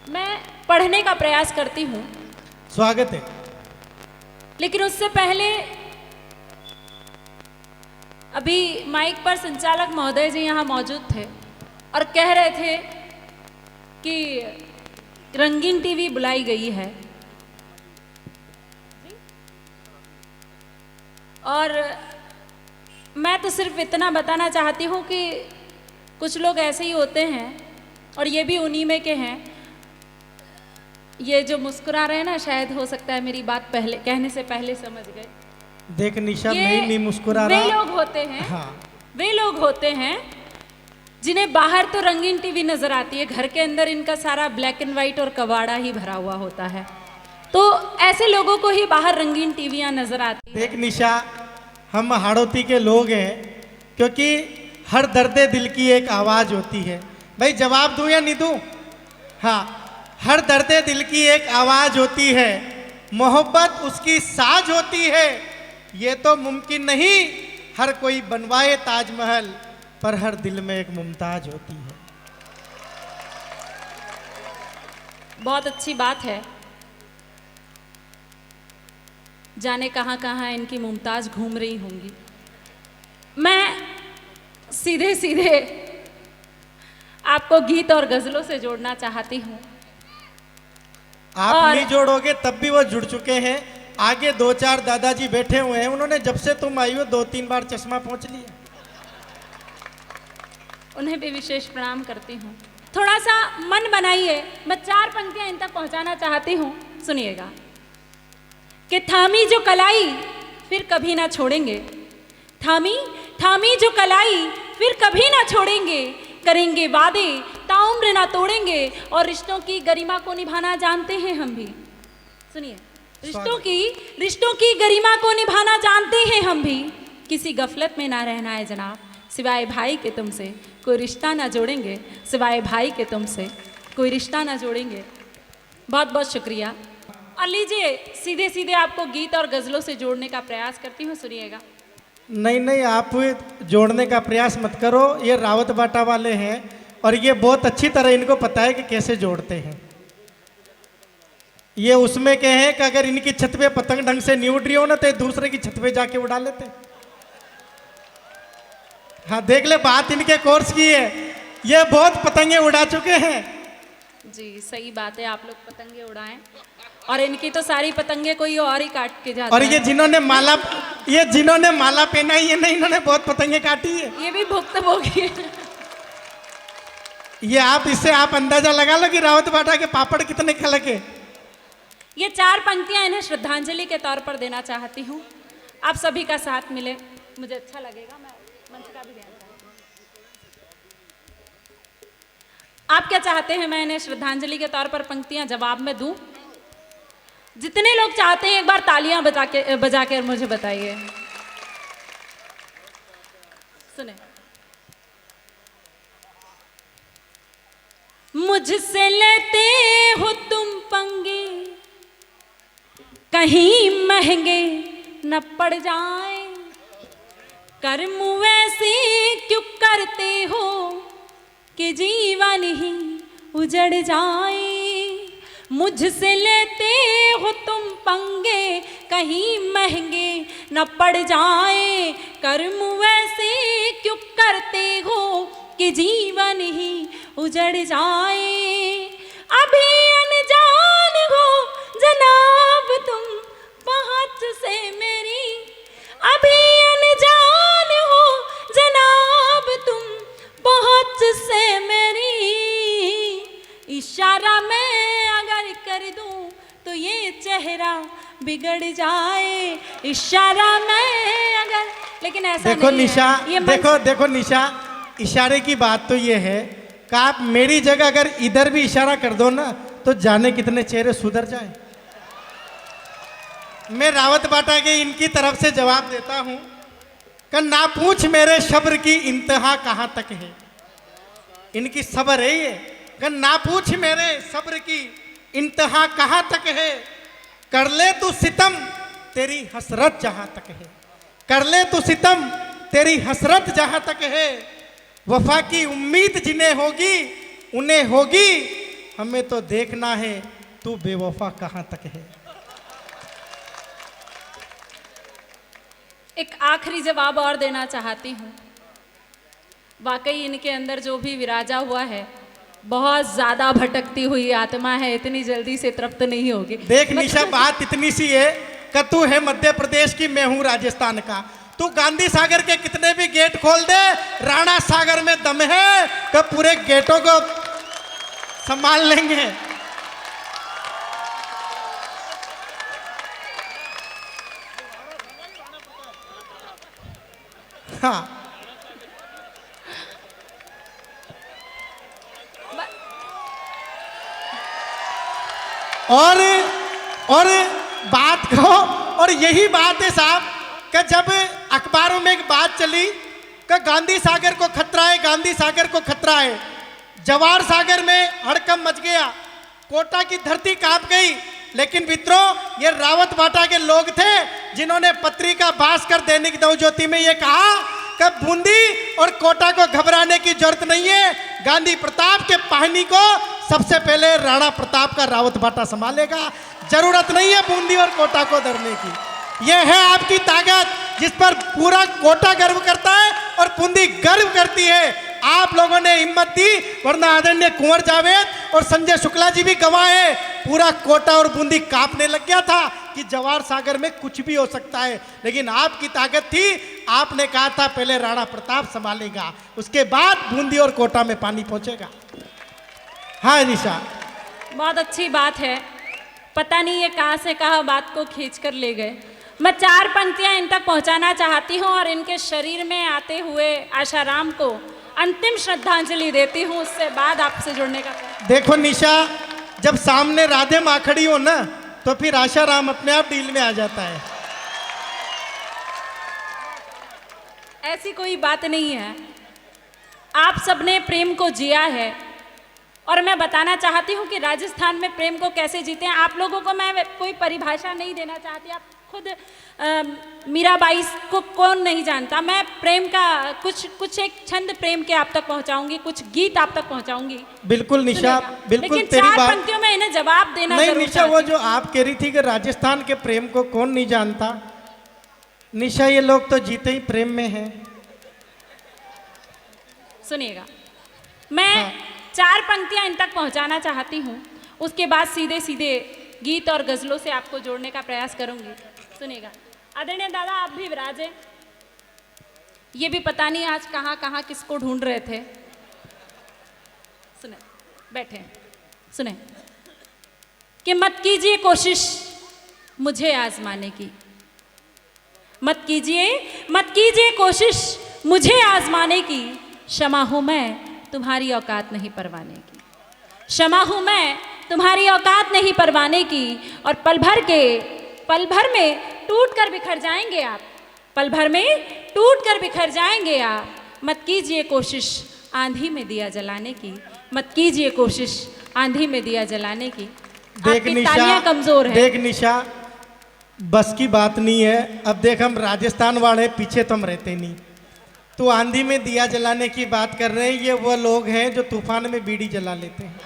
मैं पढ़ने का प्रयास करती हूँ, स्वागत है। लेकिन उससे पहले अभी माइक पर संचालक महोदय जी यहाँ मौजूद थे और कह रहे थे कि रंगीन टीवी बुलाई गई है और मैं तो सिर्फ इतना बताना चाहती हूँ कि कुछ लोग ऐसे ही होते हैं और ये भी उन्हीं में के हैं। ये जो मुस्कुरा रहे हैं ना, शायद हो सकता है मेरी बात पहले कहने से पहले समझ गए। देख निशा, मैं नहीं मुस्कुरा वे रहा। लोग होते हैं, हाँ, वे लोग होते हैं जिन्हें बाहर तो रंगीन टीवी नजर आती है, घर के अंदर इनका सारा ब्लैक एंड व्हाइट और कबाड़ा ही भरा हुआ होता है। तो ऐसे लोगों को ही बाहर रंगीन टीवियां नजर आती है। देख निशा, हम हाड़ौती के लोग हैं, क्योंकि हर दर्दे दिल की एक आवाज होती है। भाई जवाब दूं या नहीं दूं? हाँ, हर दर्दे दिल की एक आवाज होती है, मोहब्बत उसकी साज होती है। ये तो मुमकिन नहीं हर कोई बनवाए ताजमहल, पर हर दिल में एक मुमताज होती है। बहुत अच्छी बात है। जाने कहाँ कहाँ इनकी मुमताज घूम रही होंगी। मैं सीधे सीधे आपको गीत और गजलों से जोड़ना चाहती हूँ। आप और नहीं जोड़ोगे तब भी वो जुड़ चुके हैं। आगे 2-4 दादाजी बैठे हुए हैं, उन्होंने जब से तुम आई हो 2-3 बार चश्मा पहुंच लिया। उन्हें भी विशेष प्रणाम करती हूँ। थोड़ा सा मन बनाइए, मैं 4 पंक्तियां इन तक पहुंचाना चाहती हूँ, सुनिएगा। कि थामी जो कलाई फिर कभी ना छोड़ेंगे, थामी थामी जो कलाई फिर कभी ना छोड़ेंगे, करेंगे वादे ताउम्र ना तोड़ेंगे, और रिश्तों की गरिमा को निभाना जानते हैं हम भी। सुनिए, रिश्तों की गरिमा को निभाना जानते हैं हम भी। किसी गफलत में ना रहना है जनाब, सिवाय भाई के तुमसे कोई रिश्ता ना जोड़ेंगे, सिवाय भाई के तुमसे कोई रिश्ता ना जोड़ेंगे। बहुत बहुत शुक्रिया। और लीजिए, सीधे सीधे आपको गीत और गजलों से जोड़ने का प्रयास करती हूँ, सुनिएगा। नहीं नहीं, आप जोड़ने का प्रयास मत करो। ये रावत बाटा वाले हैं और ये बहुत अच्छी तरह इनको पता है कि कैसे जोड़ते हैं। ये उसमें के हैं कि अगर इनकी छत पे पतंग ढंग से नहीं उड़ रही हो ना, तो दूसरे की छत पे जाके उड़ा लेते। हाँ देख ले, बात इनके कोर्स की है। ये बहुत पतंगे उड़ा चुके हैं। जी सही बात है, आप लोग पतंगे उड़ाएं, और इनकी तो सारी पतंगे कोई और ही काट के जाता और है। ये जिन्होंने माला पहना ही है ना, इन्होंने बहुत पतंगे काटी है। ये भी भुक्तभोगी है। ये आप इससे आप अंदाजा लगा लो कि रावत बाटा के पापड़ कितने खलक है। ये 4 पंक्तियां इन्हें श्रद्धांजलि के तौर पर देना चाहती हूँ। आप सभी का साथ मिले, मुझे अच्छा लगेगा। मैं मंच का भी ध्यान रखूंगी। आप क्या चाहते हैं मैं इन्हें श्रद्धांजलि के तौर पर पंक्तियां जवाब में दूं? जितने लोग चाहते हैं एक बार तालियां बजा के मुझे बताइए। सुने, मुझसे लेते हो तुम पंगे, कहीं महंगे न पड़ जाए, कर्म वैसे क्यों करते हो कि जीवन ही उजड़ जाए। मुझसे लेते हो तुम पंगे, कहीं महंगे न पड़ जाए, कर्म वैसे क्यों करते हो कि जीवन ही उजड़ जाए। अभी अनजान हो जनाब तुम पहुंच से मेरी, अभी अनजान हो जनाब तुम पहुंच से मेरी। इशारा मैं अगर कर दूं तो ये चेहरा बिगड़ जाए, इशारा मैं अगर, लेकिन ऐसा देखो नहीं निशा, है। देखो निशा, इशारे की बात तो ये है कि आप मेरी जगह अगर इधर भी इशारा कर दो ना, तो जाने कितने चेहरे सुधर जाए। मैं रावत बाटा के इनकी तरफ से जवाब देता हूं कि ना पूछ मेरे सब्र की इंतहा कहां तक है। इनकी सब्र है ये कि ना पूछ मेरे सब्र की इंतहा कहां तक है, कर ले तू सितम तेरी हसरत जहां तक है, कर ले तू सितम तेरी हसरत जहां तक है। वफा की उम्मीद जिन्हें होगी उन्हें होगी, हमें तो देखना है तू बेवफा कहाँ तक है। एक आखिरी जवाब और देना चाहती हूँ। वाकई इनके अंदर जो भी विराजा हुआ है बहुत ज्यादा भटकती हुई आत्मा है, इतनी जल्दी से तृप्त नहीं होगी। देख निशा, बात इतनी सी है कि तू है मध्य प्रदेश की, मैं हूं राजस्थान का। तू गांधी सागर के कितने भी गेट खोल दे, राणा सागर में दम है कि पूरे गेटों को संभाल लेंगे। हाँ, और बात को, और यही बात है साहब कि जब अखबारों में एक बात चली कि गांधी सागर को खतरा है, गांधी सागर को खतरा है, जवाहर सागर में हड़कंप मच गया, कोटा की धरती कांप गई। लेकिन मित्रों, ये रावत बाटा के लोग थे जिन्होंने पत्रिका भास्कर दैनिक नवज्योति में ये कहा कि बूंदी और कोटा को घबराने की जरूरत नहीं है, गांधी प्रताप के पाहनी को सबसे पहले राणा प्रताप का रावत बाटा संभालेगा, जरूरत नहीं है बूंदी और कोटा को डरने की। यह है आपकी ताकत जिस पर पूरा कोटा गर्व करता है और बूंदी गर्व करती है। आप लोगों ने हिम्मत दी, वरना आदरणीय कुंवर जावेद और संजय शुक्ला जी भी गवाह है, पूरा कोटा और बूंदी कांपने लग गया था कि जवाहर सागर में कुछ भी हो सकता है। लेकिन आपकी ताकत थी, आपने कहा था पहले राणा प्रताप संभालेगा, उसके बाद बूंदी और कोटा में पानी पहुंचेगा। हाँ निशा, बहुत अच्छी बात है। पता नहीं ये कहाँ से कहाँ बात को खींच कर ले गए। मैं 4 पंक्तियां इन तक पहुंचाना चाहती हूं और इनके शरीर में आते हुए आशाराम को अंतिम श्रद्धांजलि देती हूं, उससे बाद आपसे जुड़ने का। देखो निशा, जब सामने राधे माँ खड़ी हो ना तो फिर आशाराम अपने आप डील में आ जाता है। ऐसी कोई बात नहीं है, आप सबने प्रेम को जिया है और मैं बताना चाहती हूँ कि राजस्थान में प्रेम को कैसे जीते हैं। आप लोगों को मैं कोई परिभाषा नहीं देना चाहती, आप खुद मीराबाई को कौन नहीं जानता। मैं प्रेम का कुछ एक छंद प्रेम के आप तक पहुँचाऊंगी, कुछ गीत आप तक पहुँचाऊंगी। बिल्कुल निशा, बिल्कुल लेकिन तेरी 4 बात। पंक्तियों में इन्हें जवाब देना नहीं जरूर निशा, वो जो आप कह रही थी कि राजस्थान के प्रेम को कौन नहीं जानता, निशा ये लोग तो जीते ही प्रेम में हैं। सुनिएगा, मैं 4 पंक्तियां इन तक पहुंचाना चाहती हूं, उसके बाद सीधे सीधे गीत और गजलों से आपको जोड़ने का प्रयास करूंगी। सुनिएगा, आदरणीय दादा आप भी विराजे। ये भी पता नहीं आज कहाँ कहाँ किसको ढूंढ रहे थे। सुने, बैठे, सुने कि मत कीजिए कोशिश मुझे आजमाने की, मत कीजिए कोशिश मुझे आजमाने की, क्षमा हूं मैं तुम्हारी औकात नहीं परवाने की, क्षमा हूं मैं तुम्हारी औकात नहीं परवाने की। और पल भर में टूट कर बिखर जाएंगे आप, पल भर में टूट कर बिखर जाएंगे आप। मत कीजिए कोशिश आंधी में दिया जलाने की, मत कीजिए कोशिश आंधी में दिया जलाने की। देख आपकी निशा, तालियां कमजोर है। देख निशा, बस की बात नहीं है। अब देख, हम राजस्थान वाले पीछे तो हम रहते नहीं। तू आंधी में दिया जलाने की बात कर रहे हैं, ये वो लोग हैं जो तूफान में बीड़ी जला लेते हैं।